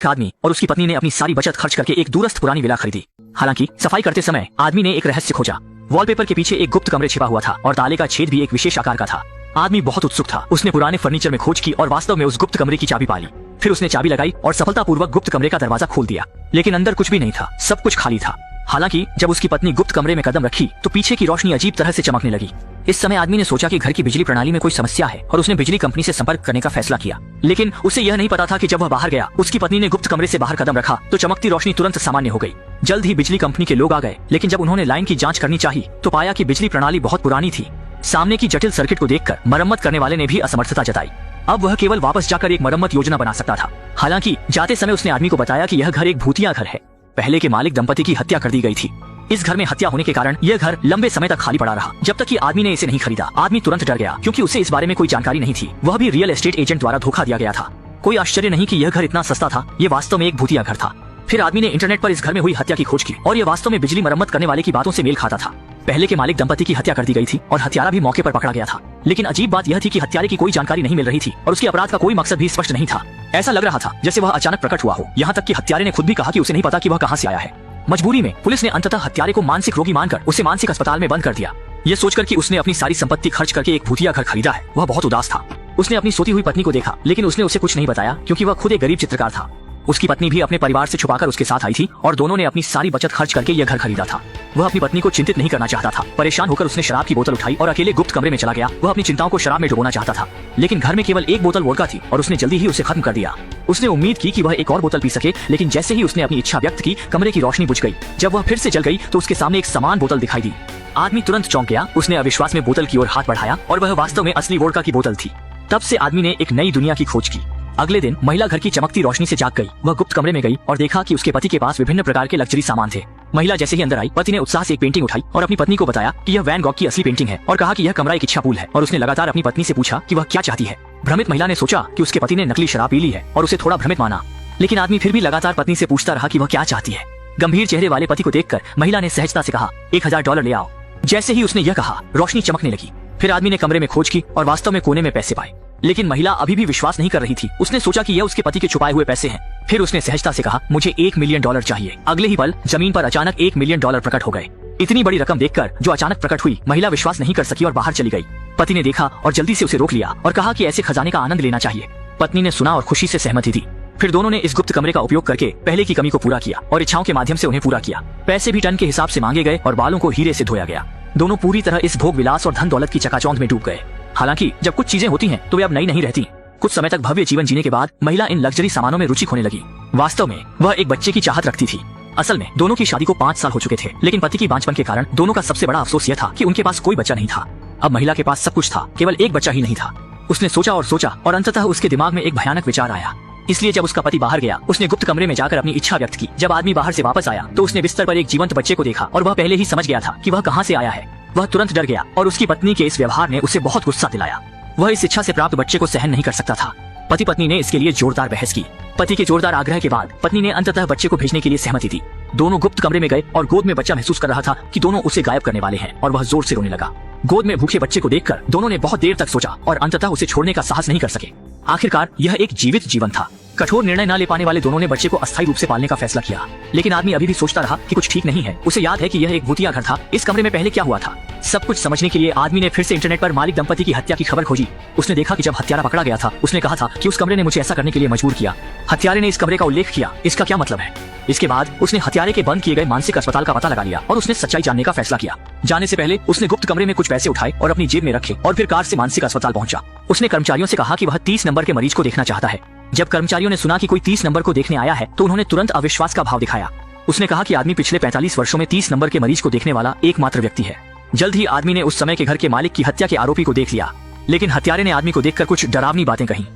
आदमी और उसकी पत्नी ने अपनी सारी बचत खर्च करके एक दूरस्थ पुरानी विला खरीदी। हालांकि सफाई करते समय आदमी ने एक रहस्य खोजा। वॉलपेपर के पीछे एक गुप्त कमरे छिपा हुआ था और ताले का छेद भी एक विशेष आकार का था। आदमी बहुत उत्सुक था। उसने पुराने फर्नीचर में खोज की और वास्तव में उस गुप्त कमरे की चाबी पाली। फिर उसने चाबी लगाई और सफलतापूर्वक गुप्त कमरे का दरवाजा खोल दिया। लेकिन अंदर कुछ भी नहीं था, सब कुछ खाली था। हालांकि जब उसकी पत्नी गुप्त कमरे में कदम रखी तो पीछे की रोशनी अजीब तरह से चमकने लगी। इस समय आदमी ने सोचा कि घर की बिजली प्रणाली में कोई समस्या है और उसने बिजली कंपनी से संपर्क करने का फैसला किया। लेकिन उसे यह नहीं पता था कि जब वह बाहर गया, उसकी पत्नी ने गुप्त कमरे से बाहर कदम रखा तो चमकती रोशनी तुरंत सामान्य हो गई। जल्द ही बिजली कंपनी के लोग आ गए, लेकिन जब उन्होंने लाइन की जांच करनी चाही तो पाया कि बिजली प्रणाली बहुत पुरानी थी। सामने की जटिल सर्किट को देखकर मरम्मत करने वाले ने भी असमर्थता जताई। अब वह केवल वापस जाकर एक मरम्मत योजना बना सकता था। हालांकि जाते समय उसने आदमी को बताया कि यह घर एक भूतिया घर है। पहले के मालिक दंपति की हत्या कर दी गई थी। इस घर में हत्या होने के कारण यह घर लंबे समय तक खाली पड़ा रहा। जब तक कि आदमी ने इसे नहीं खरीदा, आदमी तुरंत डर गया क्योंकि उसे इस बारे में कोई जानकारी नहीं थी। वह भी रियल एस्टेट एजेंट द्वारा धोखा दिया गया था। कोई आश्चर्य नहीं कि यह घर इतना सस्ता था। ये वास्तव में एक भूतिया घर था। फिर आदमी ने इंटरनेट पर इस घर में हुई हत्या की खोज की और यह वास्तव में बिजली मरम्मत करने वाले की बातों से मेल खाता था। पहले के मालिक दंपति की हत्या कर दी गई थी और हत्यारा भी मौके पर पकड़ा गया था। लेकिन अजीब बात यह थी कि हत्यारे की कोई जानकारी नहीं मिल रही थी और उसके अपराध का कोई मकसद भी स्पष्ट नहीं था। ऐसा लग रहा था जैसे वह अचानक प्रकट हुआ हो। यहाँ तक कि हत्यारे ने खुद भी कहा कि उसे नहीं पता कि वह कहाँ से आया है। मजबूरी में पुलिस ने अंततः हत्यारे को मानसिक रोगी मानकर उसे मानसिक अस्पताल में बंद कर दिया। ये सोचकर कि उसने अपनी सारी संपत्ति खर्च करके एक भूतिया घर खरीदा है, वह बहुत उदास था। उसने अपनी सोती हुई पत्नी को देखा, लेकिन उसने उसे कुछ नहीं बताया क्योंकि वह खुद एक गरीब चित्रकार था। उसकी पत्नी भी अपने परिवार से छुपाकर उसके साथ आई थी और दोनों ने अपनी सारी बचत खर्च करके यह घर खरीदा था। वह अपनी पत्नी को चिंतित नहीं करना चाहता था। परेशान होकर उसने शराब की बोतल उठाई और अकेले गुप्त कमरे में चला गया। वह अपनी चिंताओं को शराब में डुबोना चाहता था, लेकिन घर में केवल एक बोतल वोडका थी और उसने जल्दी ही उसे खत्म कर दिया। उसने उम्मीद की कि वह एक और बोतल पी सके, लेकिन जैसे ही उसने अपनी इच्छा व्यक्त की, कमरे की रोशनी बुझ गई। जब वह फिर से जल गई तो उसके सामने एक समान बोतल दिखाई दी। आदमी तुरंत चौंक गया। उसने अविश्वास में बोतल की ओर हाथ बढ़ाया और वह वास्तव में असली वोडका की बोतल थी। तब से आदमी ने एक नई दुनिया की खोज की। अगले दिन महिला घर की चमकती रोशनी से जाग गई। वह गुप्त कमरे में गई और देखा कि उसके पति के पास विभिन्न प्रकार के लग्जरी सामान थे। महिला जैसे ही अंदर आई, पति ने उत्साह से एक पेंटिंग उठाई और अपनी पत्नी को बताया कि यह वैन गॉग की असली पेंटिंग है और कहा कि यह कमरा एक इच्छा पूल है। और उसने लगातार अपनी पत्नी से पूछा कि वह क्या चाहती है। भ्रमित महिला ने सोचा कि उसके पति ने नकली शराब पी ली है और उसे थोड़ा भ्रमित माना, लेकिन आदमी फिर भी लगातार पत्नी से पूछता रहा कि वह क्या चाहती है। गंभीर चेहरे वाले पति को देखकर महिला ने सहजता से कहा, $1000 ले आओ। जैसे ही उसने यह कहा, रोशनी चमकने लगी। फिर आदमी ने कमरे में खोज की और वास्तव में कोने में पैसे पाए, लेकिन महिला अभी भी विश्वास नहीं कर रही थी। उसने सोचा कि यह उसके पति के छुपाए हुए पैसे हैं। फिर उसने सहजता से कहा, मुझे $1 मिलियन चाहिए। अगले ही पल जमीन पर अचानक $1 मिलियन प्रकट हो गए। इतनी बड़ी रकम देखकर जो अचानक प्रकट हुई, महिला विश्वास नहीं कर सकी और बाहर चली गई। पति ने देखा और जल्दी से उसे रोक लिया और कहा कि ऐसे खजाने का आनंद लेना चाहिए। पत्नी ने सुना और खुशी से सहमति दी। फिर दोनों ने इस गुप्त कमरे का उपयोग करके पहले की कमी को पूरा किया और इच्छाओं के माध्यम से उन्हें पूरा किया। पैसे भी टन के हिसाब से मांगे गए और बालों को हीरे से धोया गया। दोनों पूरी तरह इस भोग विलास और धन दौलत की चकाचौंध में डूब गए। हालांकि जब कुछ चीजें होती हैं तो वे अब नई नहीं रहती। कुछ समय तक भव्य जीवन जीने के बाद महिला इन लग्जरी सामानों में रुचि खोने लगी। वास्तव में वह एक बच्चे की चाहत रखती थी। असल में दोनों की शादी को 5 साल हो चुके थे, लेकिन पति की बांझपन के कारण दोनों का सबसे बड़ा अफसोस यह था कि उनके पास कोई बच्चा नहीं था। अब महिला के पास सब कुछ था, केवल एक बच्चा ही नहीं था। उसने सोचा और अंततः उसके दिमाग में एक भयानक विचार आया। इसलिए जब उसका पति बाहर गया, उसने गुप्त कमरे में जाकर अपनी इच्छा व्यक्त की। जब आदमी बाहर से वापस आया तो उसने बिस्तर पर एक जीवंत बच्चे को देखा और वह पहले ही समझ गया था कि वह कहां से आया है। वह तुरंत डर गया और उसकी पत्नी के इस व्यवहार ने उसे बहुत गुस्सा दिलाया। वह इस इच्छा से प्राप्त बच्चे को सहन नहीं कर सकता था। पति पत्नी ने इसके लिए जोरदार बहस की। पति के जोरदार आग्रह के बाद पत्नी ने अंततः बच्चे को भेजने के लिए सहमति दी। दोनों गुप्त कमरे में गए और गोद में बच्चा महसूस कर रहा था कि दोनों उसे गायब करने वाले हैं और वह जोर से रोने लगा। गोद में भूखे बच्चे को देखकर दोनों ने बहुत देर तक सोचा और अंततः उसे छोड़ने का साहस नहीं कर सके। आखिरकार यह एक जीवित जीवन था। कठोर निर्णय न ले पाने वाले दोनों ने बच्चे को अस्थायी रूप से पालने का फैसला किया, लेकिन आदमी अभी भी सोचता रहा कि कुछ ठीक नहीं है। उसे याद है कि यह एक भूतिया घर था। इस कमरे में पहले क्या हुआ था। सब कुछ समझने के लिए आदमी ने फिर से इंटरनेट पर मालिक दंपति की हत्या की खबर खोजी। उसने देखा कि जब हत्यारा पकड़ा गया था, उसने कहा था कि उस कमरे ने मुझे ऐसा करने के लिए मजबूर किया। हत्यारे ने इस कमरे का उल्लेख किया। इसका क्या मतलब है। इसके बाद उसने हत्यारे के बंद किए गए मानसिक अस्पताल का पता लगा लिया और उसने सच्चाई जानने का फैसला किया। जाने से पहले उसने गुप्त कमरे में कुछ पैसे उठाए और अपनी जेब में रखे और फिर कार से मानसिक अस्पताल पहुंचा। उसने कर्मचारियों से कहा कि वह 30 नंबर के मरीज को देखना चाहता है। जब कर्मचारियों ने सुना कि कोई 30 नंबर को देखने आया है तो उन्होंने तुरंत अविश्वास का भाव दिखाया। उसने कहा कि आदमी पिछले 45 वर्षों में 30 नंबर के मरीज को देखने वाला एकमात्र व्यक्ति है। जल्द ही आदमी ने उस समय के घर के मालिक की हत्या के आरोपी को देख लिया, लेकिन हत्यारे ने आदमी को देखकर कुछ डरावनी बातें कही।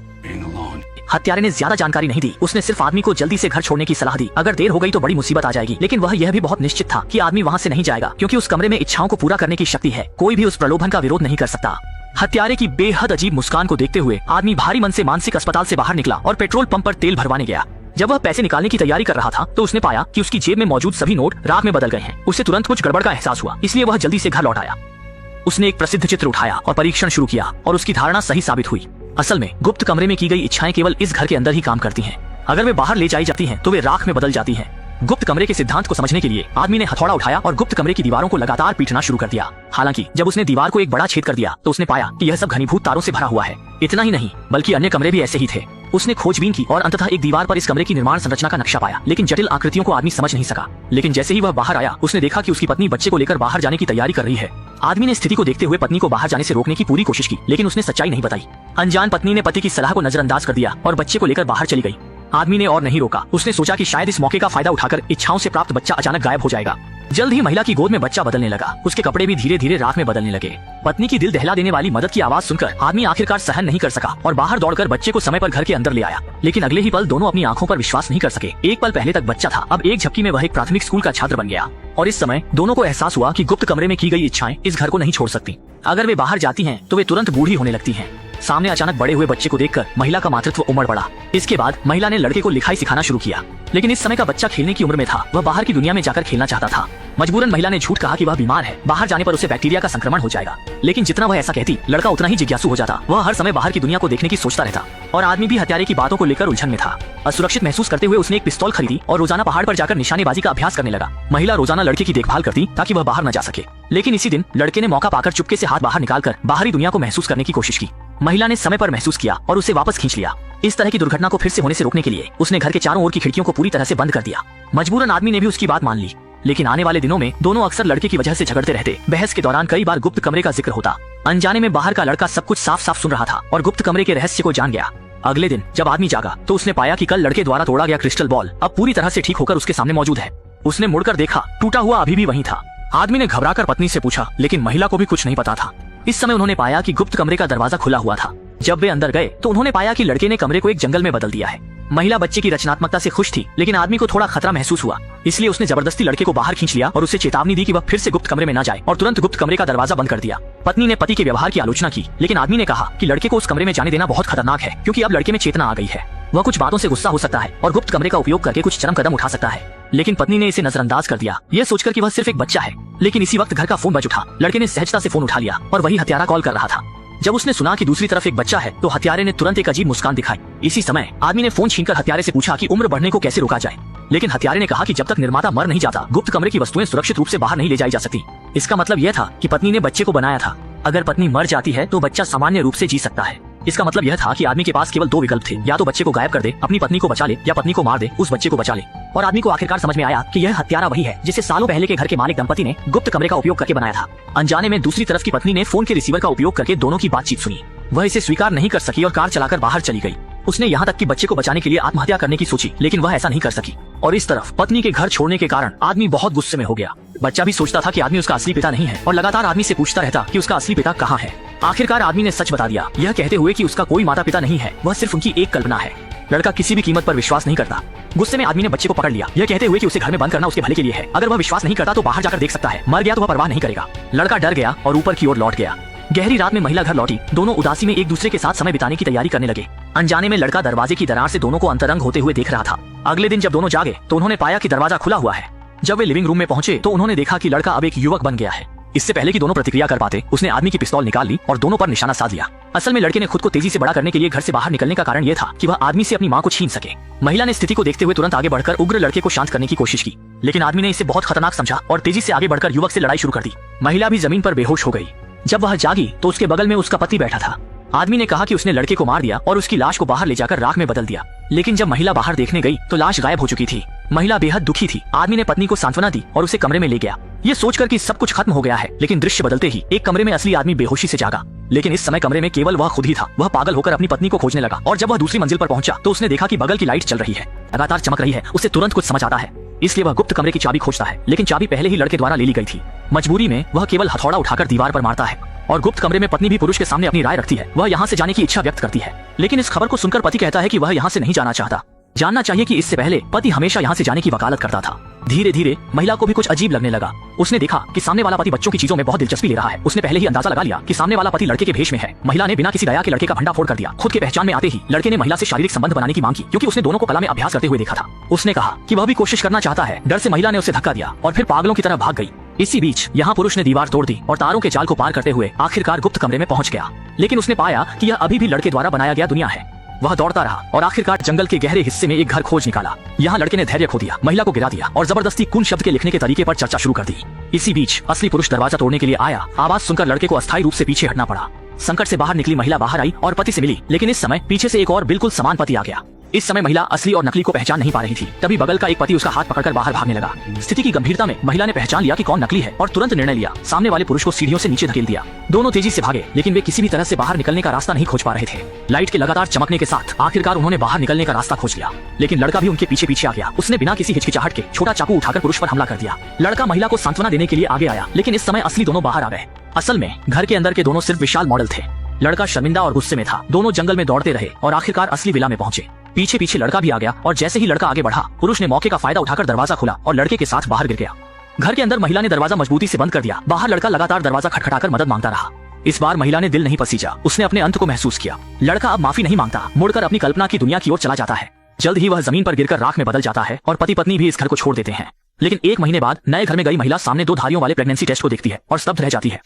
हत्यारे ने ज्यादा जानकारी नहीं दी। उसने सिर्फ आदमी को जल्दी से घर छोड़ने की सलाह दी। अगर देर हो गई तो बड़ी मुसीबत आ जाएगी, लेकिन वह यह भी बहुत निश्चित था कि आदमी वहाँ से नहीं जाएगा क्योंकि उस कमरे में इच्छाओं को पूरा करने की शक्ति है। कोई भी उस प्रलोभन का विरोध नहीं कर सकता। हत्यारे की बेहद अजीब मुस्कान को देखते हुए आदमी भारी मन से मानसिक अस्पताल से बाहर निकला और पेट्रोल पंप पर तेल भरवाने गया। जब वह पैसे निकालने की तैयारी कर रहा था तो उसने पाया कि उसकी जेब में मौजूद सभी नोट राख में बदल गए हैं। उसे तुरंत कुछ गड़बड़ का एहसास हुआ, इसलिए वह जल्दी से घर लौट आया। उसने एक प्रसिद्ध चित्र उठाया और परीक्षण शुरू किया और उसकी धारणा सही साबित हुई। असल में गुप्त कमरे में की गई इच्छाएं केवल इस घर के अंदर ही काम करती हैं। अगर वे बाहर ले जाई जाती हैं तो वे राख में बदल जाती हैं। गुप्त कमरे के सिद्धांत को समझने के लिए आदमी ने हथौड़ा उठाया और गुप्त कमरे की दीवारों को लगातार पीटना शुरू कर दिया। हालांकि जब उसने दीवार को एक बड़ा छेद कर दिया तो उसने पाया कि यह सब घनीभूत तारों से भरा हुआ है। इतना ही नहीं बल्कि अन्य कमरे भी ऐसे ही थे। उसने खोजबीन की और अंततः एक दीवार पर इस कमरे की निर्माण संरचना का नक्शा पाया, लेकिन जटिल आकृतियों को आदमी समझ नहीं सका। लेकिन जैसे ही वह बाहर आया उसने देखा कि उसकी पत्नी बच्चे को लेकर बाहर जाने की तैयारी कर रही है। आदमी ने स्थिति को देखते हुए पत्नी को बाहर जाने से रोकने की पूरी कोशिश की, लेकिन उसने सच्चाई नहीं बताई। अनजान पत्नी ने पति की सलाह को नजरअंदाज कर दिया और बच्चे को लेकर बाहर चली गई। आदमी ने और नहीं रोका। उसने सोचा कि शायद इस मौके का फायदा उठाकर इच्छाओं से प्राप्त बच्चा अचानक गायब हो जाएगा। जल्द ही महिला की गोद में बच्चा बदलने लगा। उसके कपड़े भी धीरे धीरे राख में बदलने लगे। पत्नी की दिल दहला देने वाली मदद की आवाज सुनकर आदमी आखिरकार सहन नहीं कर सका और बाहर दौड़कर बच्चे को समय पर घर के अंदर ले आया। लेकिन अगले ही पल दोनों अपनी आंखों पर विश्वास नहीं कर सके। एक पल पहले तक बच्चा था, अब एक झपकी में वह एक प्राथमिक स्कूल का छात्र बन गया। और इस समय दोनों को एहसास हुआ कि गुप्त कमरे में की गई इच्छाएं इस घर को नहीं छोड़ सकती। अगर वे बाहर जाती हैं तो वे तुरंत बूढ़ी होने लगती हैं। सामने अचानक बड़े हुए बच्चे को देखकर महिला का मातृत्व उमड़ पड़ा। इसके बाद महिला ने लड़के को लिखाई सिखाना शुरू किया, लेकिन इस समय का बच्चा खेलने की उम्र में था। वह बाहर की दुनिया में जाकर खेलना चाहता था। मजबूरन महिला ने झूठ कहा कि वह बीमार है, बाहर जाने पर उसे बैक्टीरिया का संक्रमण हो जाएगा। लेकिन जितना वह ऐसा कहती, लड़का उतना ही जिज्ञासु हो जाता। वह हर समय बाहर की दुनिया को देखने की सोचता रहता। और आदमी भी हत्यारे की बातों को लेकर उलझन में था। असुरक्षित महसूस करते हुए उसने एक पिस्तौल खरीदी और रोजाना पहाड़ पर जाकर निशानेबाजी का अभ्यास करने लगा। महिला रोजाना लड़के की देखभाल करती ताकि वह बाहर न जा सके। लेकिन इसी दिन लड़के ने मौका पाकर चुपके से हाथ बाहर निकालकर बाहरी दुनिया को महसूस करने की कोशिश की। महिला ने समय पर महसूस किया और उसे वापस खींच लिया। इस तरह की दुर्घटना को फिर से होने से रोकने के लिए उसने घर के चारों ओर की खिड़कियों को पूरी तरह से बंद कर दिया। मजबूरन आदमी ने भी उसकी बात मान ली। लेकिन आने वाले दिनों में दोनों अक्सर लड़के की वजह से झगड़ते रहते। बहस के दौरान कई बार गुप्त कमरे का जिक्र होता। अनजाने में बाहर का लड़का सब कुछ साफ साफ सुन रहा था और गुप्त कमरे के रहस्य को जान गया। अगले दिन जब आदमी जागा तो उसने पाया कि कल लड़के द्वारा तोड़ा गया क्रिस्टल बॉल अब पूरी तरह से ठीक होकर उसके सामने मौजूद है। उसने मुड़कर देखा, टूटा हुआ अभी भी वहीं था। आदमी ने घबराकर पत्नी से पूछा, लेकिन महिला को भी कुछ नहीं पता था। इस समय उन्होंने पाया कि गुप्त कमरे का दरवाजा खुला हुआ था। जब वे अंदर गए तो उन्होंने पाया कि लड़के ने कमरे को एक जंगल में बदल दिया है। महिला बच्चे की रचनात्मकता से खुश थी, लेकिन आदमी को थोड़ा खतरा महसूस हुआ। इसलिए उसने जबरदस्ती लड़के को बाहर खींच लिया और उसे चेतावनी दी कि वह फिर से गुप्त कमरे में न जाए और तुरंत गुप्त कमरे का दरवाजा बंद कर दिया। पत्नी ने पति के व्यवहार की आलोचना की, लेकिन आदमी ने कहा कि लड़के को उस कमरे में जाने देना बहुत खतरनाक है, क्योंकि अब लड़के में चेतना आ गई है। वह कुछ बातों से गुस्सा हो सकता है और गुप्त कमरे का उपयोग करके कुछ चरम कदम उठा सकता है। लेकिन पत्नी ने इसे नजरअंदाज कर दिया, यह सोचकर कि वह सिर्फ एक बच्चा है। लेकिन इसी वक्त घर का फोन बज उठा। लड़के ने सहजता से फोन उठा लिया और वही हत्यारा कॉल कर रहा था। जब उसने सुना कि दूसरी तरफ एक बच्चा है तो हत्यारे ने तुरंत एक अजीब मुस्कान दिखाई। इसी समय आदमी ने फोन छीनकर हत्यारे से पूछा कि उम्र बढ़ने को कैसे रोका जाए। लेकिन हत्यारे ने कहा कि जब तक निर्माता मर नहीं जाता गुप्त कमरे की वस्तुएं सुरक्षित रूप से बाहर नहीं ले जाई जा सकती। इसका मतलब यह था कि पत्नी ने बच्चे को बनाया था। अगर पत्नी मर जाती है तो बच्चा सामान्य रूप से जी सकता है। इसका मतलब यह था कि आदमी के पास केवल दो विकल्प थे, या तो बच्चे को गायब कर दे, अपनी पत्नी को बचा ले, या पत्नी को मार दे, उस बच्चे को बचा ले। और आदमी को आखिरकार समझ में आया कि यह हत्यारा वही है जिसे सालों पहले के घर के मालिक दंपति ने गुप्त कमरे का उपयोग करके बनाया था। अनजाने में दूसरी तरफ की पत्नी ने फोन के रिसीवर का उपयोग करके दोनों की बातचीत सुनी। वह इसे स्वीकार नहीं कर सकी और कार चलाकर बाहर चली गई। उसने यहाँ तक कि बच्चे को बचाने के लिए आत्महत्या करने की सोची, लेकिन वह ऐसा नहीं कर सकी। और इस तरफ पत्नी के घर छोड़ने के कारण आदमी बहुत गुस्से में हो गया। बच्चा भी सोचता था कि आदमी उसका असली पिता नहीं है और लगातार आदमी से पूछता रहता कि उसका असली पिता कहाँ है। आखिरकार आदमी ने सच बता दिया, यह कहते हुए कि उसका कोई माता पिता नहीं है, वह सिर्फ उनकी एक कल्पना है। लड़का किसी भी कीमत पर विश्वास नहीं करता। गुस्से में आदमी ने बच्चे को पकड़ लिया, यह कहते हुए कि उसे घर में बंद करना उसके भले के लिए है। अगर वह विश्वास नहीं करता तो बाहर जाकर देख सकता है, मर गया तो वह परवाह नहीं करेगा। लड़का डर गया और ऊपर की ओर लौट गया। गहरी रात में महिला घर लौटी। दोनों उदासी में एक दूसरे के साथ समय बिताने की तैयारी करने लगे। अनजाने में लड़का दरवाजे की दरार से दोनों को अंतरंग होते हुए देख रहा था। अगले दिन जब दोनों जागे तो उन्होंने पाया कि दरवाजा खुला हुआ है। जब वे लिविंग रूम में पहुंचे तो उन्होंने देखा कि लड़का अब एक युवक बन गया है। इससे पहले कि दोनों प्रतिक्रिया कर पाते उसने आदमी की पिस्तौल निकाल ली और दोनों पर निशाना साध लिया। असल में लड़के ने खुद को तेजी से बड़ा करने के लिए घर से बाहर निकलने का कारण यह था कि वह आदमी से अपनी मां को छीन सके। महिला ने स्थिति को देखते हुए तुरंत आगे बढ़कर उग्र लड़के को शांत करने की कोशिश की, लेकिन आदमी ने इसे बहुत खतरनाक समझा और तेजी से आगे बढ़कर युवक से लड़ाई शुरू कर दी। महिला भी जमीन पर बेहोश हो गई। जब वह जागी तो उसके बगल में उसका पति बैठा था। आदमी ने कहा कि उसने लड़के को मार दिया और उसकी लाश को बाहर ले जाकर राख में बदल दिया। लेकिन जब महिला बाहर देखने गई तो लाश गायब हो चुकी थी। महिला बेहद दुखी थी। आदमी ने पत्नी को सांत्वना दी और उसे कमरे में ले गया, ये सोचकर कि सब कुछ खत्म हो गया है। लेकिन दृश्य बदलते ही एक कमरे में असली आदमी बेहोशी से जागा। लेकिन इस समय कमरे में केवल वह खुद ही था। वह पागल होकर अपनी पत्नी को खोजने लगा और जब वह दूसरी मंजिल पर पहुंचा तो उसने देखा कि बगल की लाइट चल रही है, लगातार चमक रही है। उसे तुरंत कुछ समझ आता है, इसलिए वह गुप्त कमरे की चाबी खोजता है, लेकिन चाबी पहले ही लड़के द्वारा ले ली गई थी। मजबूरी में वह केवल हथौड़ा उठाकर दीवार पर मारता है और गुप्त कमरे में पत्नी भी पुरुष के सामने अपनी राय रखती है। वह यहाँ से जाने की इच्छा व्यक्त करती है, लेकिन इस खबर को सुनकर पति कहता है कि वह यहाँ से नहीं जाना चाहता। जानना चाहिए कि इससे पहले पति हमेशा यहाँ से जाने की वकालत करता था। धीरे धीरे महिला को भी कुछ अजीब लगने लगा। उसने देखा कि सामने वाला पति बच्चों की चीजों में बहुत दिलचस्पी ले रहा है। उसने पहले ही अंदाजा लगा लिया कि सामने वाला पति लड़के के भेष में है। महिला ने बिना किसी दया के लड़के का भंडाफोड़ कर दिया। खुद के पहचान में आते ही लड़के ने महिला से शारीरिक संबंध बनाने की मांग की, क्योंकि उसने दोनों को कला में अभ्यास करते हुए देखा था। उसने कहा कि वह भी कोशिश करना चाहता है। डर से महिला ने उसे धक्का दिया और फिर पागलों की तरह भाग गई। इसी बीच यहाँ पुरुष ने दीवार तोड़ दी और तारों के जाल को पार करते हुए आखिरकार गुप्त कमरे में पहुंच गया। लेकिन उसने पाया कि यह अभी भी लड़के द्वारा बनाया गया दुनिया है। वह दौड़ता रहा और आखिरकार जंगल के गहरे हिस्से में एक घर खोज निकाला। यहाँ लड़के ने धैर्य खो दिया, महिला को गिरा दिया और जबरदस्ती कुन शब्द के लिखने के तरीके पर चर्चा शुरू कर दी। इसी बीच असली पुरुष दरवाजा तोड़ने के लिए आया। आवाज सुनकर लड़के को अस्थायी रूप से पीछे हटना पड़ा। संकट से बाहर निकली महिला बाहर आई और पति से मिली, लेकिन इस समय पीछे से एक और बिल्कुल समान पति आ गया। इस समय महिला असली और नकली को पहचान नहीं पा रही थी। तभी बगल का एक पति उसका हाथ पकड़कर बाहर भागने लगा। स्थिति की गंभीरता में महिला ने पहचान लिया कि कौन नकली है और तुरंत निर्णय लिया। सामने वाले पुरुष को सीढ़ियों से नीचे धकेल दिया। दोनों तेजी से भागे, लेकिन वे किसी भी तरह से बाहर निकलने का रास्ता नहीं खोज पा रहे थे। लाइट के लगातार चमकने के साथ आखिरकार उन्होंने बाहर निकलने का रास्ता खोज लिया, लेकिन लड़का भी उनके पीछे पीछे आ गया। उसने बिना किसी हिचकिचाहट के छोटा चाकू उठाकर पुरुष पर हमला कर दिया। लड़का महिला को सांत्वना देने के लिए आगे आया, लेकिन इस समय असली दोनों बाहर आ गए। असल में घर के अंदर के दोनों सिर्फ विशाल मॉडल थे। लड़का शर्मिंदा और गुस्से में था। दोनों जंगल में दौड़ते रहे और आखिरकार असली विला में पहुंचे। पीछे पीछे लड़का भी आ गया और जैसे ही लड़का आगे बढ़ा, पुरुष ने मौके का फायदा उठाकर दरवाजा खोला और लड़के के साथ बाहर गिर गया। घर के अंदर महिला ने दरवाजा मजबूती से बंद कर दिया। बाहर लड़का लगातार दरवाजा खटखटाकर मदद मांगता रहा। इस बार महिला ने दिल नहीं पसीजा, उसने अपने अंत को महसूस किया। लड़का अब माफी नहीं मांगता, मुड़कर अपनी कल्पना की दुनिया की ओर चला जाता है। जल्द ही वह जमीन पर गिरकर राख में बदल जाता है और पति पत्नी भी इस घर को छोड़ देते हैं। लेकिन 1 महीने बाद नए घर में गई महिला सामने 2 धारियों वाले प्रेगनेंसी टेस्ट को देखती है और स्तब्ध रह जाती है।